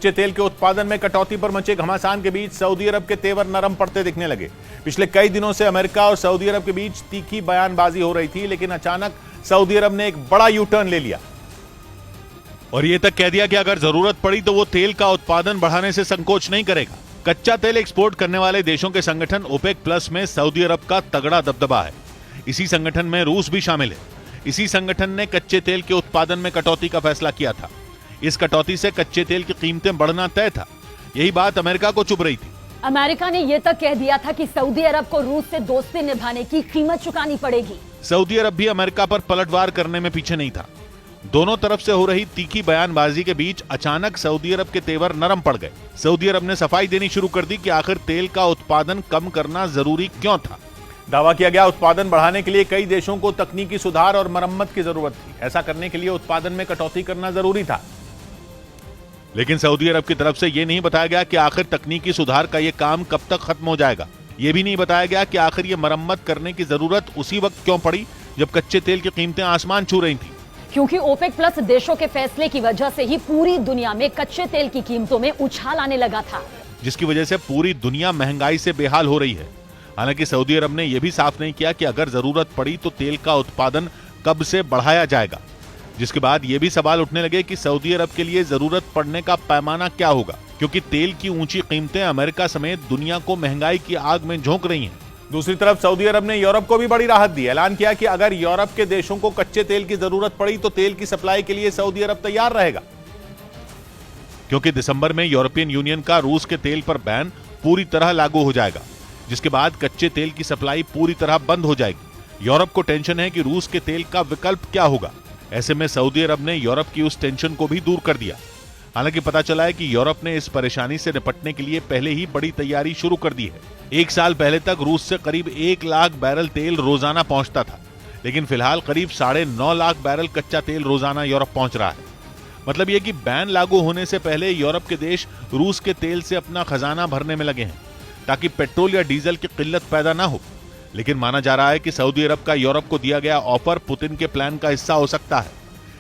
कच्चे तेल के उत्पादन में कटौती पर मचे घमासान के बीच सऊदी अरब के तेवर नरम पड़ते दिखने लगे। पिछले कई दिनों से अमेरिका और सऊदी अरब के बीच तीखी बयानबाजी हो रही थी, लेकिन अचानक सऊदी अरब ने एक बड़ा यू टर्न ले लिया और यह तक कह दिया कि अगर जरूरत पड़ी तो वो तेल का उत्पादन बढ़ाने से संकोच नहीं करेगा। कच्चा तेल एक्सपोर्ट करने वाले देशों के संगठन ओपेक प्लस में सऊदी अरब का तगड़ा दबदबा है। इसी संगठन में रूस भी शामिल है। इसी संगठन ने कच्चे तेल के उत्पादन में कटौती का फैसला किया था। इस कटौती से कच्चे तेल की कीमतें बढ़ना तय था। यही बात अमेरिका को चुभ रही थी। अमेरिका ने यह तक कह दिया था कि सऊदी अरब को रूस से दोस्ती निभाने की कीमत चुकानी पड़ेगी। सऊदी अरब भी अमेरिका पर पलटवार करने में पीछे नहीं था। दोनों तरफ से हो रही तीखी बयानबाजी के बीच अचानक सऊदी अरब के तेवर नरम पड़ गए। सऊदी अरब ने सफाई देनी शुरू कर दी कि आखिर तेल का उत्पादन कम करना जरूरी क्यों था। दावा किया गया उत्पादन बढ़ाने के लिए कई देशों को तकनीकी सुधार और मरम्मत की जरूरत थी। ऐसा करने के लिए उत्पादन में कटौती करना जरूरी था। लेकिन सऊदी अरब की तरफ से यह नहीं बताया गया कि आखिर तकनीकी सुधार का यह काम कब तक खत्म हो जाएगा। यह भी नहीं बताया गया कि आखिर यह मरम्मत करने की जरूरत उसी वक्त क्यों पड़ी जब कच्चे तेल की कीमतें आसमान छू रही थी। क्योंकि ओपेक प्लस देशों के फैसले की वजह से ही पूरी दुनिया में कच्चे तेल की कीमतों में उछाल आने लगा था, जिसकी वजह से पूरी दुनिया महंगाई से बेहाल हो रही है। हालांकि सऊदी अरब ने यह भी साफ नहीं किया कि अगर जरूरत पड़ी तो तेल का उत्पादन कब से बढ़ाया जाएगा, जिसके बाद यह भी सवाल उठने लगे कि सऊदी अरब के लिए जरूरत पड़ने का पैमाना क्या होगा, क्योंकि तेल की ऊंची कीमतें अमेरिका समेत दुनिया को महंगाई की आग में झोंक रही हैं। दूसरी तरफ सऊदी अरब ने यूरोप को भी बड़ी राहत दी। ऐलान किया कि अगर यूरोप के देशों को कच्चे तेल की जरूरत पड़ी तो तेल की सप्लाई के लिए सऊदी अरब तैयार रहेगा, क्योंकि दिसंबर में यूरोपियन यूनियन का रूस के तेल पर बैन पूरी तरह लागू हो जाएगा, जिसके बाद कच्चे तेल की सप्लाई पूरी तरह बंद हो जाएगी। यूरोप को टेंशन है कि रूस के तेल का विकल्प क्या होगा। ऐसे में सऊदी अरब ने यूरोप की उस टेंशन को भी दूर कर दिया। हालांकि पता चला है कि यूरोप ने इस परेशानी से निपटने के लिए पहले ही बड़ी तैयारी शुरू कर दी है। 1 साल पहले तक रूस से करीब 1 लाख बैरल तेल रोजाना पहुंचता था, लेकिन फिलहाल करीब 9.5 लाख बैरल कच्चा तेल रोजाना यूरोप पहुंच रहा है। मतलब यह कि बैन लागू होने से पहले यूरोप के देश रूस के तेल से अपना खजाना भरने में लगे हैं, ताकि पेट्रोल या डीजल की किल्लत पैदा ना हो। लेकिन माना जा रहा है कि सऊदी अरब का यूरोप को दिया गया ऑफर पुतिन के प्लान का हिस्सा हो सकता है।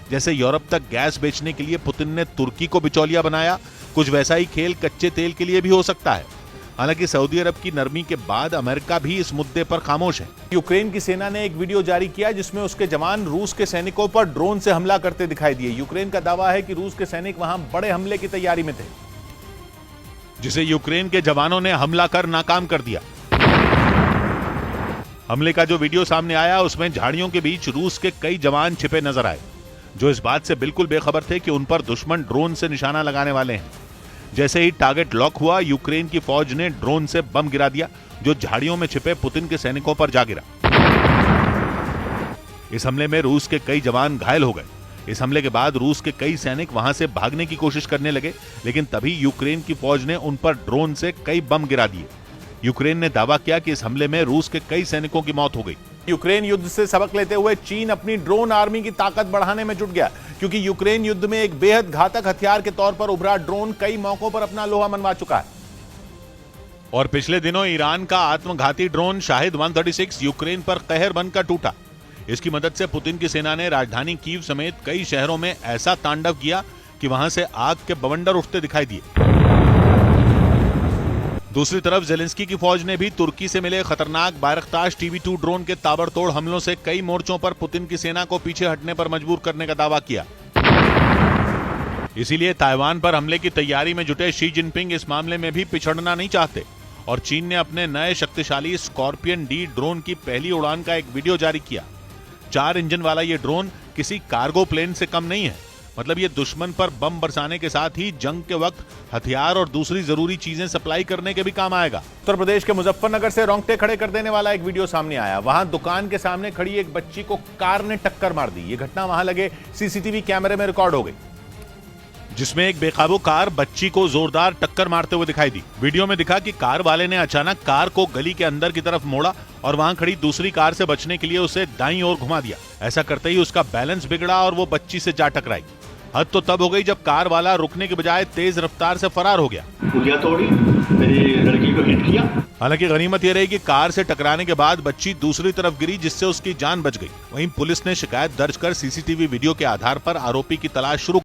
जैसे यूरोप तक गैस बेचने के लिए पुतिन ने तुर्की को बिचौलिया बनाया, कुछ वैसा ही खेल कच्चे तेल के लिए भी हो सकता है। हालांकि सऊदी अरब की नरमी के बाद अमेरिका भी इस मुद्दे पर खामोश है। यूक्रेन की सेना ने एक वीडियो जारी किया जिसमें उसके जवान रूस के सैनिकों पर ड्रोन से हमला करते दिखाई दिए। यूक्रेन का दावा है कि रूस के सैनिक वहां बड़े हमले की तैयारी में थे, जिसे यूक्रेन के जवानों ने हमला कर नाकाम कर दिया। हमले का जो वीडियो सामने आया उसमें झाड़ियों के बीच रूस के कई जवान छिपे नजर आए, जो इस बात से बिल्कुल बेखबर थे कि उन पर दुश्मन ड्रोन से निशाना लगाने वाले हैं। जैसे ही टारगेट लॉक हुआ, यूक्रेन की फौज ने ड्रोन से बम गिरा दिया, जो झाड़ियों में छिपे पुतिन के सैनिकों पर जा गिरा। इस हमले में रूस के कई जवान घायल हो गए। इस हमले के बाद रूस के कई सैनिक वहां से भागने की कोशिश करने लगे, लेकिन तभी यूक्रेन की फौज ने उन पर ड्रोन से कई बम गिरा दिए। यूक्रेन ने दावा किया कि इस हमले में रूस के कई सैनिकों की मौत हो गई। यूक्रेन युद्ध से सबक लेते हुए चीन अपनी ड्रोन आर्मी की ताकत बढ़ाने में जुट गया, क्योंकि यूक्रेन युद्ध में एक बेहद घातक हथियार के तौर पर उभरा ड्रोन कई मौकों पर अपना लोहा मनवा चुका है। और पिछले दिनों ईरान का आत्मघाती ड्रोन शाहिद 136 यूक्रेन पर कहर बनकर टूटा। इसकी मदद से पुतिन की सेना ने राजधानी कीव समेत कई शहरों में ऐसा तांडव किया कि वहां से आग के बवंडर उठते दिखाई दिए। दूसरी तरफ जेलेंस्की की फौज ने भी तुर्की से मिले खतरनाक बायरख्तार TB2 ड्रोन के ताबड़तोड़ हमलों से कई मोर्चों पर पुतिन की सेना को पीछे हटने पर मजबूर करने का दावा किया। इसीलिए ताइवान पर हमले की तैयारी में जुटे शी जिनपिंग इस मामले में भी पिछड़ना नहीं चाहते और चीन ने अपने नए शक्तिशाली स्कॉर्पियन D ड्रोन की पहली उड़ान का एक वीडियो जारी किया। 4 इंजन वाला ये ड्रोन किसी कार्गो प्लेन से कम नहीं है। मतलब ये दुश्मन पर बम बरसाने के साथ ही जंग के वक्त हथियार और दूसरी जरूरी चीजें सप्लाई करने के भी काम आएगा। उत्तर प्रदेश के मुजफ्फरनगर से रोंगटे खड़े कर देने वाला एक वीडियो सामने आया। वहां दुकान के सामने खड़ी एक बच्ची को कार ने टक्कर मार दी। ये घटना वहां लगे CCTV कैमरे में रिकॉर्ड हो गई, जिसमें एक बेकाबू कार बच्ची को जोरदार टक्कर मारते हुए दिखाई दी। वीडियो में दिखा कि कार वाले ने अचानक कार को गली के अंदर की तरफ मोड़ा और वहां खड़ी दूसरी कार से बचने के लिए उसे दाईं ओर घुमा दिया। ऐसा करते ही उसका बैलेंस बिगड़ा और वो बच्ची से जा टकराई। हद तो तब हो गई जब कार वाला रुकने के बजाय तेज रफ्तार से फरार हो गया। पुलिया तोड़ी, मेरी लड़की को हिट किया। हालांकि गनीमत यह रही कि कार से टकराने के बाद बच्ची दूसरी तरफ गिरी, जिससे उसकी जान बच गई। वहीं पुलिस ने शिकायत दर्ज कर CCTV वीडियो के आधार पर आरोपी की तलाश शुरू